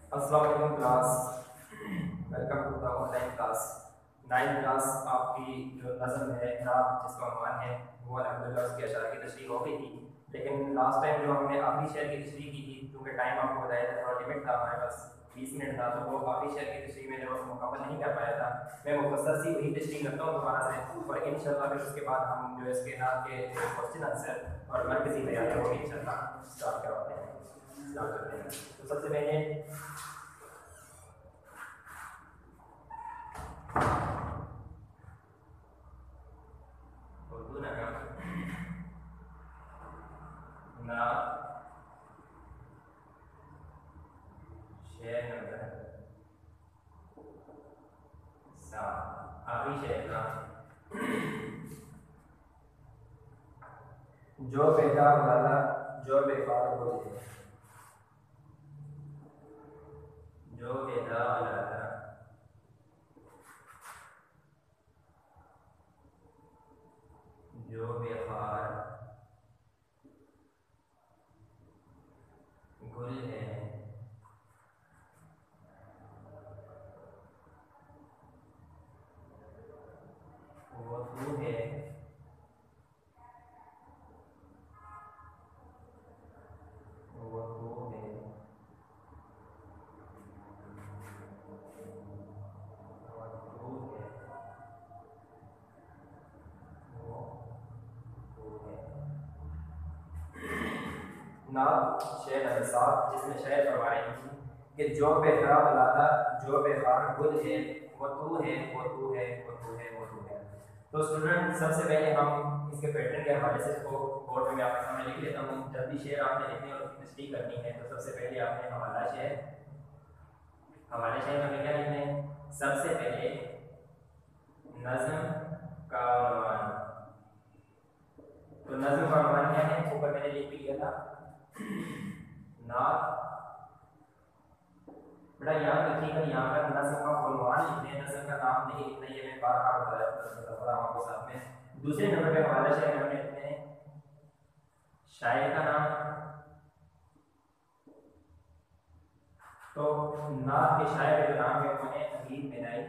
अस्सलाम वालेकुम class. Welcome to the online class. 9th class आपकी जो नज़म है रात जिसका उन्वान है वो अल्हम्दुलिल्लाह उसकी अशार की तशरीह हो गई थी। लेकिन लास्ट टाइम जो हमने आखिरी शेर की तशरीह की थी, क्योंकि टाइम आपको बताया था थोड़ा लिमिट था, हमारे पास 20 मिनट था, तो वो आखिरी शेर की तशरीह में जो मुकम्मल नहीं कर पाया था। मैं मुख्तसर सी वही तशरीह करता हूँ दोबारा से, और इंशाल्लाह फिर उसके बाद हम जो इसके नाम के क्वेश्चन आंसर और मरकज़ी बयान है वो इंशाल्लाह स्टार्ट करवाते हैं, स्टार्ट करते हैं। तो सबसे पहले ना शेर नंबर 7 आखिरी शेर का जो बेटा वाला जो बेकार बोले, जो बेटा वाला जो बेकार गुल है वो तू है, वो तू है, वो तू है, वो तू है। ना शेर नंबर 7 जिसमें शेर फरमा रही थी कि जो बेटा वाला जो बेकार गुल है वो तू है, वो तू है, वो तू है, वो तू है। तो स्टूडेंट सबसे पहले हम इसके पैटर्न के हवाले से इसको बोर्ड में आपके सामने लिख लेता हूँ। जब भी शेर आपने लिखने और उसकी तस्दीक करनी है तो सबसे पहले आपने हवाला शेर में क्या लिखना है? सबसे पहले नज़म का उन्वान। तो नज़म का उन्वान क्या है? ऊपर मैंने लिख लिया था नात। बेटा याद रखिएगा यहाँ पर नज़म का उन्वान लिखना है, नज़म का नाम नहीं लिखना। ये मैं बार बार बता रहा हूँ आपके साथ में। दूसरे नंबर पे हवाला शेर में हमने लिखने हैं शायर का नाम। तो नात के शायर का नाम है उन्होंने अकील बेनाई।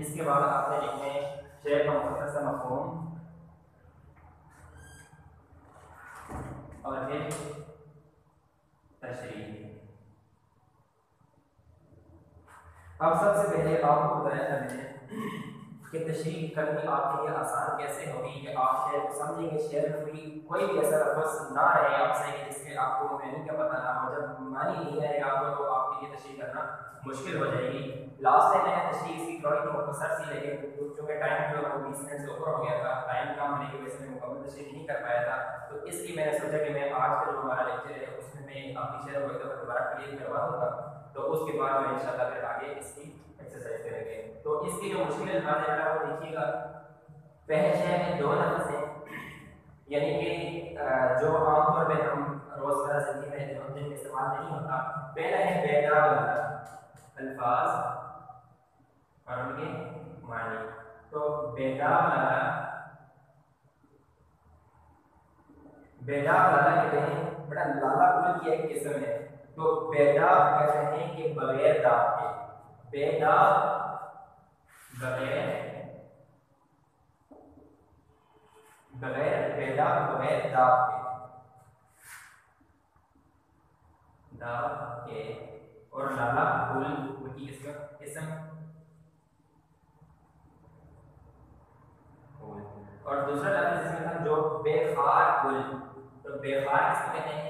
इसके बाद आपने लिखने शेर का मुख्तसर सा मफ़हूम और फिर तशरीह। अब सबसे पहले आपको बताया था मैंने कि तशरीह करनी आपके लिए आसान कैसे होगी कि आप शेर को समझेंगे। शेर में कोई भी ऐसा लफ्ज़ ना रहे आपसे कि जिसके आपको मीनिंग का पता ना हो। जब मानी नहीं आएगा आपको तो आपके लिए तशरीह करना मुश्किल हो जाएगी। लास्ट टाइम मैंने तशरीह इसकी थोड़ी सी मुख्तसर सी, लेकिन चूँकि टाइम जो है वो 20 मिनट से ऊपर हो गया था, टाइम कम होने की वजह से मैं मुकम्मल तशरीह नहीं कर पाया था। तो इसलिए मैंने सोचा कि मैं आज का जो हमारा लेक्चर है उसमें मैं अपनी शेर को एक दफ़ा दोबारा क्लियर करवा दूँगा, तो उसके बाद मैं इंशाल्लाह फिर आगे इसकी एक्सरसाइज करेंगे। तो इसकी जो मुश्किल अल्फाज है वो देखिएगा। पहले शेर में 2 लफ्ज़ हैं, यानी कि जो आमतौर पे हम रोज़मर्रा ज़िंदगी में जिनका इस्तेमाल नहीं होता। पहला है बेदाग वाला अल्फाज और उनके मानी। तो बेदाग वाला कहते हैं बड़ा लाला गुल की एक किस्म है। तो बेदाग कहते हैं कि बगैर दाग के, बेदाग बगैर बगैर बेदाग बगैर दाग के और लाला गुल की किस्म गुल। और दूसरा लफ्ज़ इसमें था जो बेखार गुल। तो बेखार किसको कहते हैं?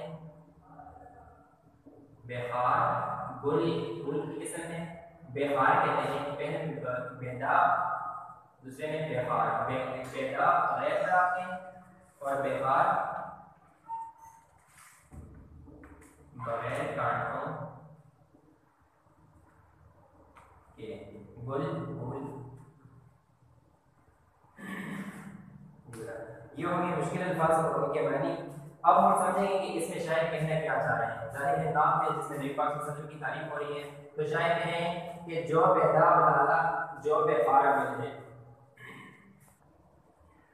बेखार गुल गुल की किस्म है बेखार कहते हैं। पहले बेदा, दूसरे में बेखार। बेदा गैर दाग के और बेखार बगैर कांटों के। गुल गुल ये होंगे मुश्किल अल्फाज और उनके मानी। अब हम समझेंगे कि इसमें शायद कहना क्या चाह रहे हैं। जाहिर है नाम है जिसमें नबी पाक सल्लल्लाहु अलैहि वसल्लम की तारीफ हो रही है, तो शायद कहें कि जो बेदा वाला जो बेकार बन है।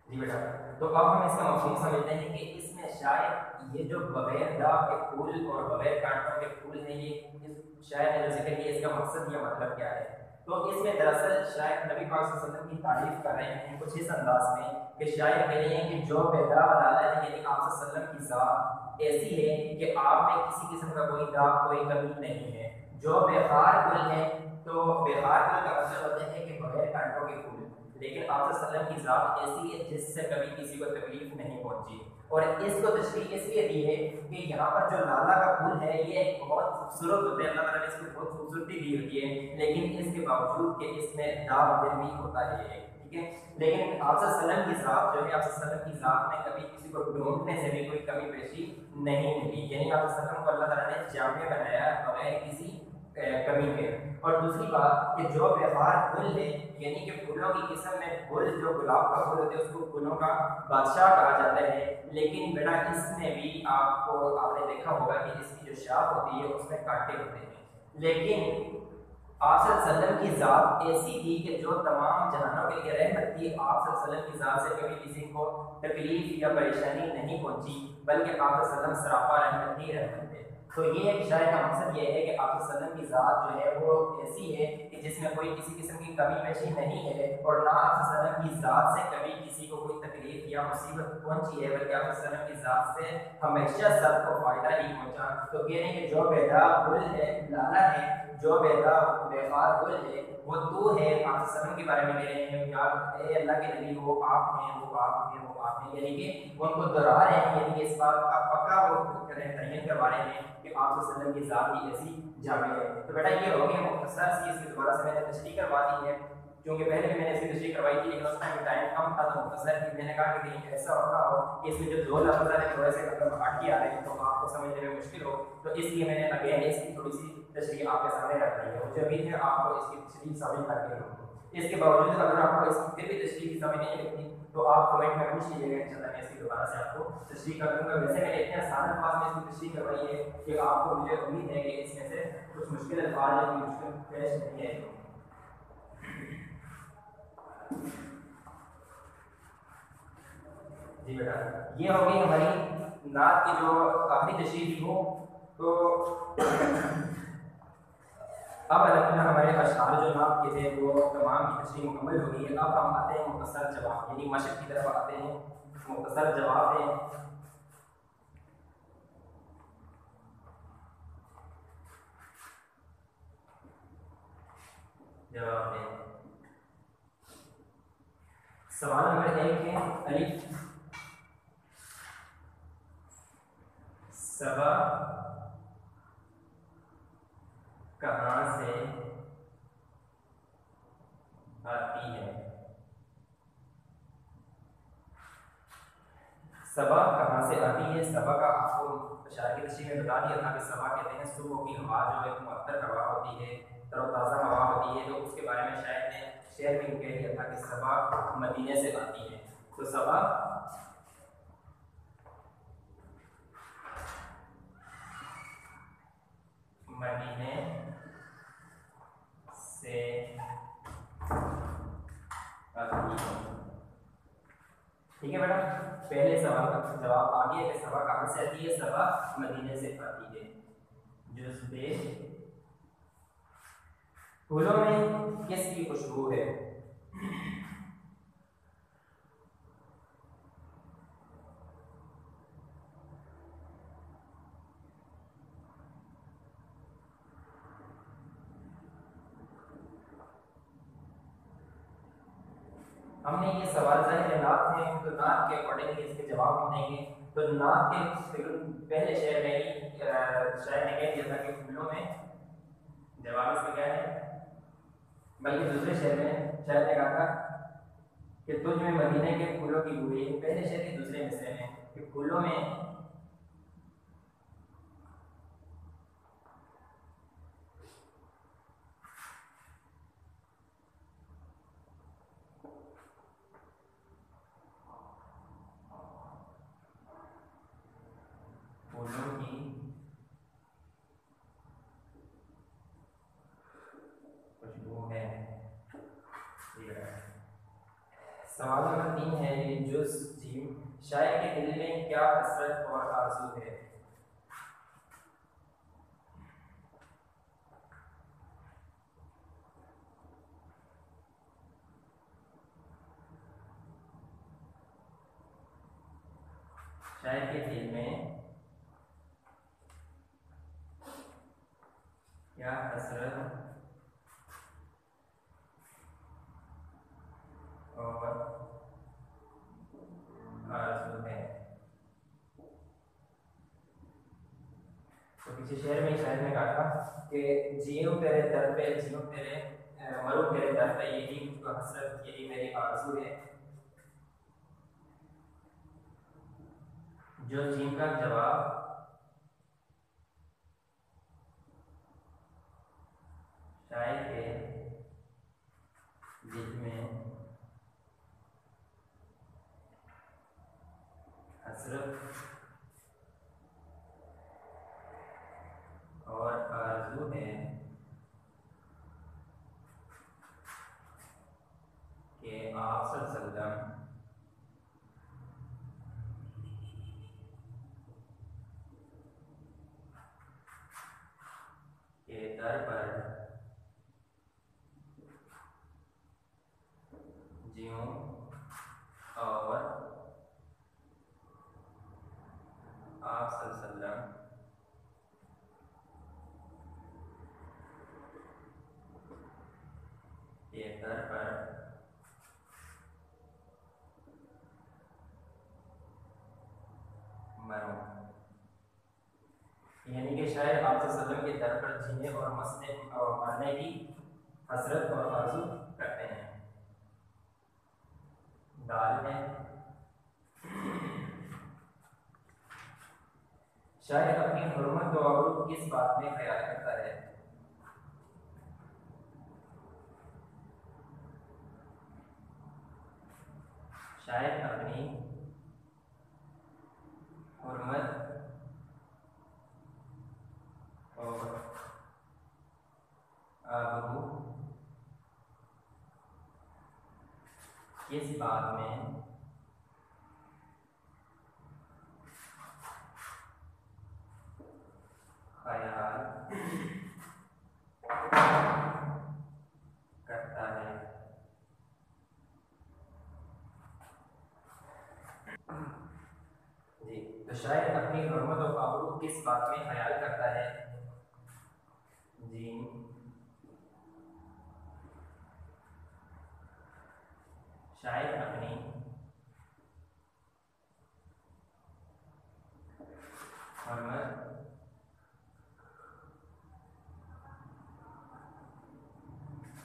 जी बेटा तो अब हम इसका मफहूम समझते हैं कि इसमें शायद ये जो बगैर दाग के फूल और बगैर कांटों के फूल हैं, ये इस शायद ने जो जिक्र किया इसका मकसद या मतलब क्या है। तो इसमें दरअसल शायद नबी पाक सल्लल्लाहु अलैहि वसल्लम की तारीफ कर रहे हैं कुछ इस अंदाज में कि शायद कह रहे हैं कि जो पैदा वाला है, यानी आप सल्लल्लाहु अलैहि वसल्लम की ज़ात ऐसी है कि आप में किसी किस्म का कोई दाग कोई कमी नहीं है। जो बेकार गुल है, तो बेकार गुल का मतलब होता है कि बगैर कांटों के फूल, लेकिन आप सल्लल्लाहु अलैहि वसल्लम की ज़ात ऐसी है जिससे कभी किसी को तकलीफ नहीं पहुंची। और इसको तशरीह इसलिए दी है कि यहाँ पर जो लाला का फूल है ये एक बहुत खूबसूरत होता है, अल्लाह ताला ने इसको बहुत खूबसूरती दी होती है, लेकिन इसके बावजूद कि इसमें दाग भी होता है, ठीक है। लेकिन आप सल्लल्लाहु अलैहि वसल्लम की ज़ात जो है, आप सल्लल्लाहु अलैहि वसल्लम की ज़ात में कभी किसी को ढूंढने से भी कोई कमी पेशी नहीं मिली, यानी आप सल्लल्लाहु अलैहि वसल्लम को अल्लाह ताला ने जामे बनाया बगैर किसी कमी के। और दूसरी बात कि जो व्यवहार गुल है, यानी कि फूलों की किस्म में गुल, जो गुलाब का फूल होता है उसको फूलों का बादशाह कहा जाता है, लेकिन बेटा इसमें भी आपने देखा होगा कि इसकी जो शाख होती है उसमें कांटे होते हैं। लेकिन आप सल्लल्लाहु अलैहि वसल्लम की ज़ात ऐसी थी कि जो तमाम जहानों के लिए रहमत थी। आप सल्लल्लाहु अलैहि वसल्लम की ज़ात से कभी किसी को तकलीफ या परेशानी नहीं पहुंची, बल्कि आप सल्लल्लाहु अलैहि वसल्लम सरापा रहमत ही रहमत थे। तो ये एक शायद का मकसद ये है कि आप सल्लल्लाहु अलैहि वसल्लम की ज़ात जो है वो ऐसी है कि जिसमें कोई किसी किस्म की कमी पेशी नहीं है, और ना आप सल्लल्लाहु अलैहि वसल्लम की ज़ात से कभी किसी को कोई तकलीफ या मुसीबत पहुंची है, बल्कि आप सल्लल्लाहु अलैहि वसल्लम की ज़ात से हमेशा सबको फ़ायदा ही पहुंचा। तो कह रहे हैं कि जो बेदा गुल है, लाला है, जो बेदा बेकार गुल है, वो तू है। आप सल्लल्लाहु अलैहि वसल्लम के बारे में कह रहे हैं यार ए अल्लाह के नबी, वो आप हैं, वो आप हैं, वो आप हैं, यानी कि उनको दोहरा रहे हैं, यानी कि इस बात का पक्का वो तयन करवा रहे हैं कि आप सल्लल्लाहु अलैहि वसल्लम की ज़ात ही ऐसी जामे है। तो बेटा ये हो गया मुख्तसर सी, इसकी दोबारा से मैंने तशरीह करवा दी है, क्योंकि पहले भी मैंने इसकी तशरीह करवाई थी, लेकिन उस टाइम टाइम कम था तो मुख्तसर की मैंने कहा कि कहीं ऐसा होना हो कि इसमें जो दो लफ्ज़ है थोड़े से मतलब हट के आ रहे हैं तो आपको समझने में मुश्किल हो, तो इसलिए मैंने अगेन इसकी थोड़ी सी तशरीह आपके सामने रख दी है। मुझे उम्मीद है आपको इसकी तशरीह समझ लग गई होगी। इसके बावजूद अगर आपको इसकी फिर भी तशरीह की समझ नहीं लगती तो आप कमेंट में पूछ लीजिएगा, इंशाल्लाह मैं इसकी दोबारा से आपको तशरीह कर दूँगा। वैसे मैंने इतने आसान अल्फाज में इसकी तशरीह करवाई है कि आपको मुझे उम्मीद है कि इसमें से कुछ मुश्किल अल्फाज या मुश्किल पेश नहीं आएगी। जी बेटा, ये हो गई हमारी नात की जो आखिरी तशरीह थी वो। तो अब अल्हम्दुलिल्लाह हमारे अशआर जो नात के थे वो तमाम की तशरीह मुकम्मल हो गई है। अब हम आते हैं मुख्तसर जवाब, यानी मशक की तरफ आते हैं। मुख्तसर जवाब है, जवाब है सवाल नंबर 1 है अलिफ सबा कहाँ से आती है। सबा कहाँ से आती है। सबा का आपको शायर की तशरीह में बता दिया था कि सबा कहते हैं सुबह की हवा, जो एक मुअत्तर हवा होती है, तरोताज़ा हवा होती है। तो उसके बारे में शायर ने शेर में कह दिया था कि सबा मदीने से आती है। तो सबा मदीने से आती है। ठीक है बेटा, पहले सवाल का जवाब आ गया कि सबा कहाँ से आती है। सबा मदीने से आती है। जुज़्बे फूलों में किसकी खुशबू है। हमने ये सवाल ज़ाहिर नात है, तो नात के अकॉर्डिंग इसके जवाब हम देंगे। तो नात के पहले शेर में ही शायर ने कह दिया था कि फूलों में, जवाब इसका क्या है, बल्कि दूसरे शेर में शायर ने कहा था कि तुझ में मदीने के फूलों की बू है। पहले शेर के दूसरे हिस्से में कि फूलों में फूलों की खुशबू है। सवाल नंबर 3 है, ये जुज़ जीम शायर के दिल में क्या हसरत और आरज़ू है। शायर के दिल में क्या हसरत और आरज़ू है। तो पीछे शेर में शायर ने कहा था कि जियो तेरे दर पे, जियो तेरे मरूं तेरे दर पे, यही मुझको हसरत, यही मेरी आरज़ू है। जो जीम का जवाब शायर के दिल में हसरत और आरज़ू है कि आप सल्लल्लाहु के दर पर जीऊं और आप सल्लल्लाहु के दर पर मरूं। यानी कि शायद आप सल्लल्लाहु के दर पर जीने और मसने और मरने की हसरत और आरज़ू करते हैं। दाल है। शायद अपनी हुर्मत और आबरू किस बात में ख्याल करता है। शायद अपनी हुर्मत और आबरू किस बात में ख्याल करता है। जी, तो शायद अपनी हुर्मत और आबरू किस बात में ख्याल करता है। जी, शायद अपनी हुर्मत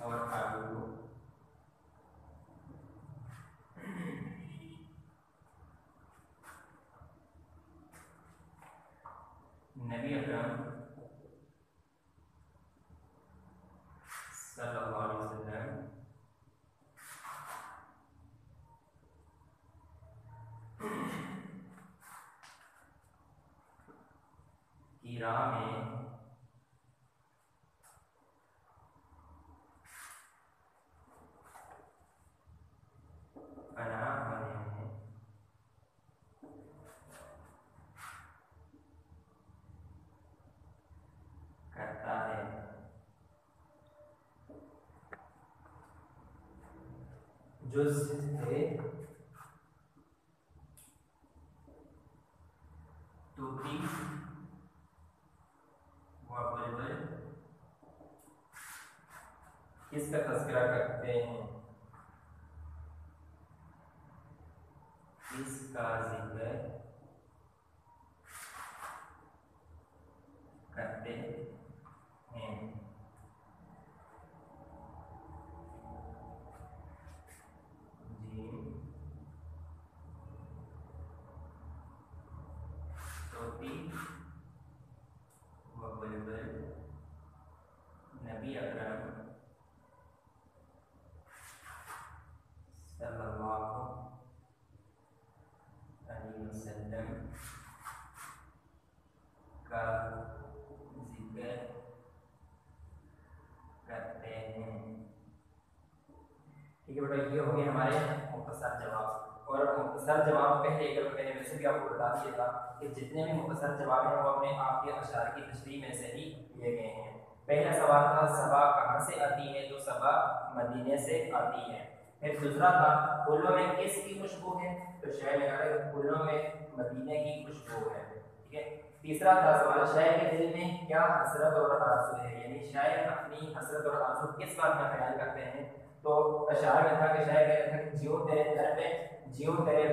और आबरू नबी अकरम सल्लल्लाहु अलैहि वसल्लम की राह में पनाह होने में करता है। जो जिद थे तूती व बुलबुल किसका तज़किरा करते हैं। इसका जिक्र करते हैं। जीम तूती व बुलबुल नबी अकरम सल्लल्लाहु अलैहि वसल्लम का जिक्र करते हैं। ठीक है बेटा, ये हो गए हमारे मुख्तसर जवाब। और मुख्तसर मुख्तसर जवाब पहले एक मैंने वैसे भी आपको बता दिया था कि जितने भी मुख्तसर जवाब हैं वो अपने आप के अशार की तशरीह में से ही लिए गए हैं। पहला सवाल था सबा कहाँ से आती है, तो सबा मदीने से आती है। फिर दूसरा था फूलों में किसकी खुशबू है, तो शायर ने कहा फूलों में मदीने की खुशबू है। ठीक है। तीसरा था सवाल शायर के दिल में क्या हसरत और आरज़ू है, यानी शायर अपनी हसरत और आरज़ू किस बात का ख्याल करते हैं, तो अशार में था कि शायर कहता था कि जियो तेरे दर पे, जियो तेरे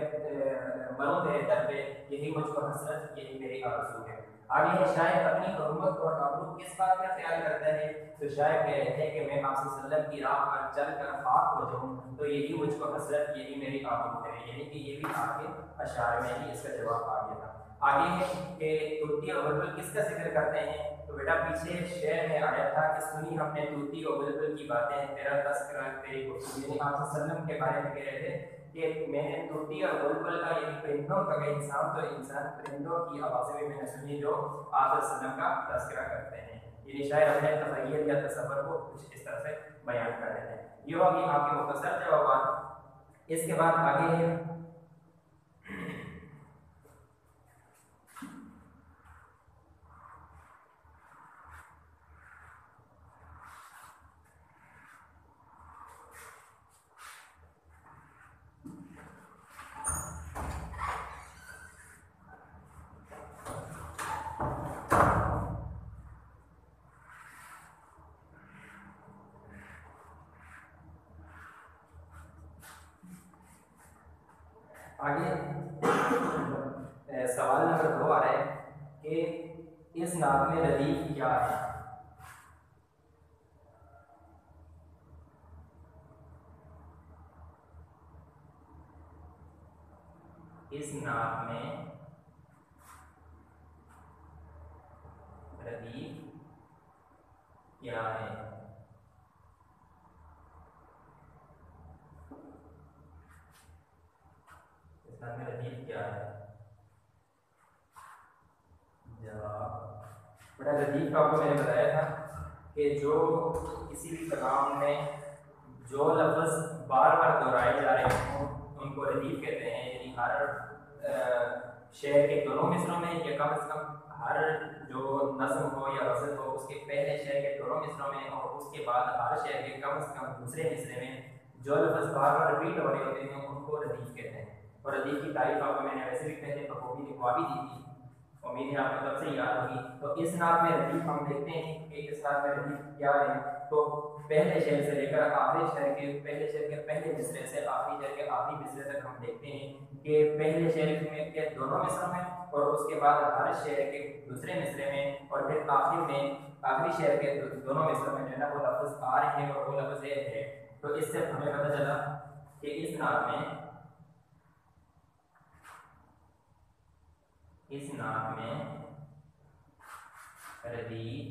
मरूं तेरे दर पे, यही मुझको हसरत, यही मेरी आरज़ू है। आगे है शायर अपनी हुर्मत और आबरू किस बात का ख्याल करता है, तो शायर कह रहे थे कि मैं आपसे सल्लम की राह पर चल कर खाक हो जाऊं, तो यही मुझको हसरत, यही मेरी आबरू है। यानी कि ये भी आपके अशार में ही इसका जवाब आ गया था। आगे है कि तूती और बुलबुल किसका जिक्र करते हैं, तो बेटा पीछे शेर में आया था कि सुनी हमने तूती और बुलबुल की बातें, तेरा तस्करा तेरी गुफ्तगू, यानी आप सल्लम के बारे में कह रहे थे कि मैंने तूती और बुलबुल का, यानी परिंदों का, इंसान तो इंसान परिंदों की आवाज़ें भी मैंने सुनी जो आप सल्लम का तस्करा करते हैं। यानी शायर अपने तखय्युल या तसव्वुर को कुछ इस तरह से बयान कर रहे हैं। ये होगी आपके मुख्तसर जवाब। इसके बाद आगे है सवाल नंबर 2 आ रहा है कि इस नात में रदीफ क्या है। इस नात में रदीफ क्या है। इस नात में रदीफ क्या है, बड़ा रदीफ आपको मैंने बताया था कि जो किसी भी कलाम में जो लफ्ज़ बार बार दोहराए जा रहे हों उनको रदीफ कहते हैं। यानी हर शेर के दोनों मिसरों में या कम से कम हर जो नज़्म हो या गज़ल हो उसके पहले शेर के दोनों मिसरों में और उसके बाद हर शेर के कम से कम दूसरे मिसरे में जो लफ्ज़ बार बार रिपीट हो रहे होते हैं उनको रदीफ कहते हैं। और रदीफ की तारीफ आपको मैंने वैसे भी पहले बखूबी लिखवा भी दी थी, उम्मीद है आपको तब से याद होगी। तो इस नात में रदीफ हम देखते हैं कि इस नात में रदीफ क्या है, तो पहले शेर से लेकर आखिरी शेर के पहले शेर के पहले मिसरे से आखिरी शेर के आखिरी मिसरे तक हम देखते हैं कि पहले शेर में के दोनों मिसरों में और उसके बाद हर शेर के दूसरे मिसरे में और फिर आखिर में आखिरी शेर के दोनों मिसरों में जो है ना वो लफ्ज़ आ रहे हैं और वो लफ्ज़ है। तो इससे हमें पता चला कि इस नात में रदीफ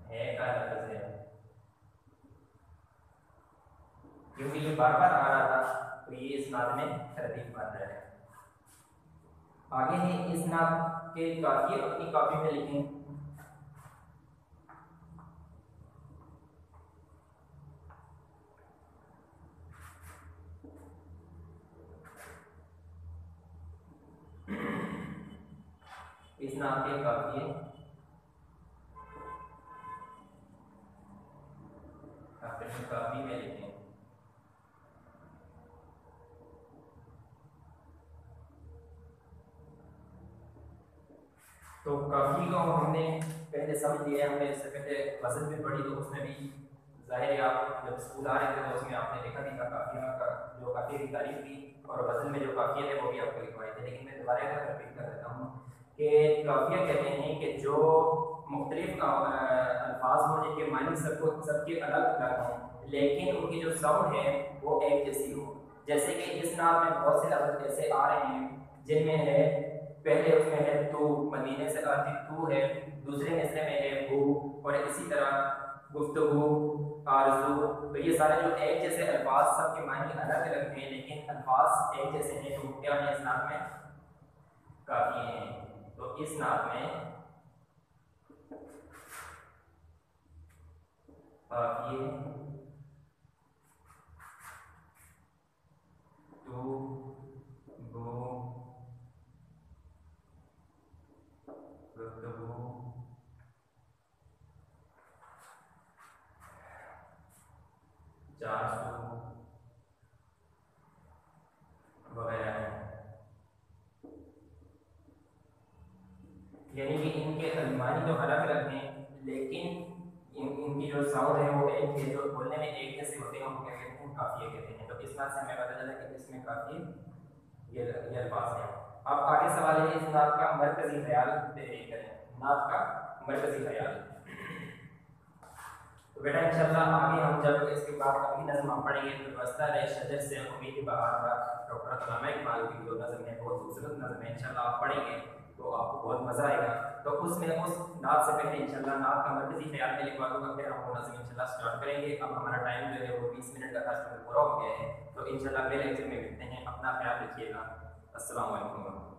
है का लफ्ज़ है, क्योंकि ये बार बार आ रहा था तो ये इस नात में रदीफ बन रहा है। आगे है इस नात के काफिये अपनी कॉपी में लिखें। इस नात के काफिये अपनी कॉपी में लिखें। तो काफ़ी को हमने पहले समझ लिया, हमने इससे पहले गज़ल भी पढ़ी तो उसमें भी ज़ाहिर है आप जब स्कूल आ रहे थे तो उसमें आपने देखा भी था काफ़िया का जो काफ़ी की तारीफ की और गज़ल में जो काफ़िया थे वो भी आपको लिखवाए थे। लेकिन मैं दोबारा एक बार रिपीट कर देता हूँ कि काफ़िया कहते हैं कि जो मुख्तलिफ अल्फाज हों जिनके मानी सबके अलग अलग हों लेकिन उनकी जो साउंड है वो एक जैसी हो। जैसे कि इस नाम में बहुत से लफ्ज़ ऐसे आ रहे हैं जिनमें है पहले उसमें है तू, मदीने से आती तू है, दूसरे हिस्से में है वो, और इसी तरह गुफ्तगू, आरज़ू। तो ये सारे जो एक जैसे अल्फाज सबके मानी अलग अलग हैं लेकिन अल्फाज एक जैसे हैं, तो क्या है इस नात में काफ़ी हैं। तो इस नात में काफिए टू गो गुफ्तगू चारसू वगैरह है। यानी कि इनके अलमानी जो अलग अलग हैं, लेकिन इनकी जो साउंड है वो एक है, जो बोलने में एक जैसे होते हैं, वो क्या कहते हैं, काफिए कहते हैं। तो इस बात से हमें पता चला कि इसमें काफी ये अल्फाज हैं। अब आगे सवाल है, इस नात का मरकजी ख्याल तहरीर करें। नात का मरकजी ख्याल। तो बेटा इंशाल्लाह आगे हम जब इसके बाद अगली नज़म हम पढ़ेंगे तो व्यवस्था रहे शजर से उम्मीद बहार का डॉक्टर अल्लामा इकबाल की जो नज़म है, बहुत खूबसूरत नज़म है। इंशाल्लाह आप पढ़ेंगे तो आपको बहुत मज़ा आएगा। तो उसमें उस नात से पहले इंशाल्लाह नात का मरकजी ख्याल में लिखवा दूँगा, फिर हम वो नज़म इंशाल्लाह स्टार्ट करेंगे। अब हमारा टाइम जो है वो 20 मिनट का था, पूरा हो गया है। तो इंशाल्लाह अगले लेक्चर में मिलते हैं। अपना ख्याल रखिएगा। अस्सलाम वालेकुम।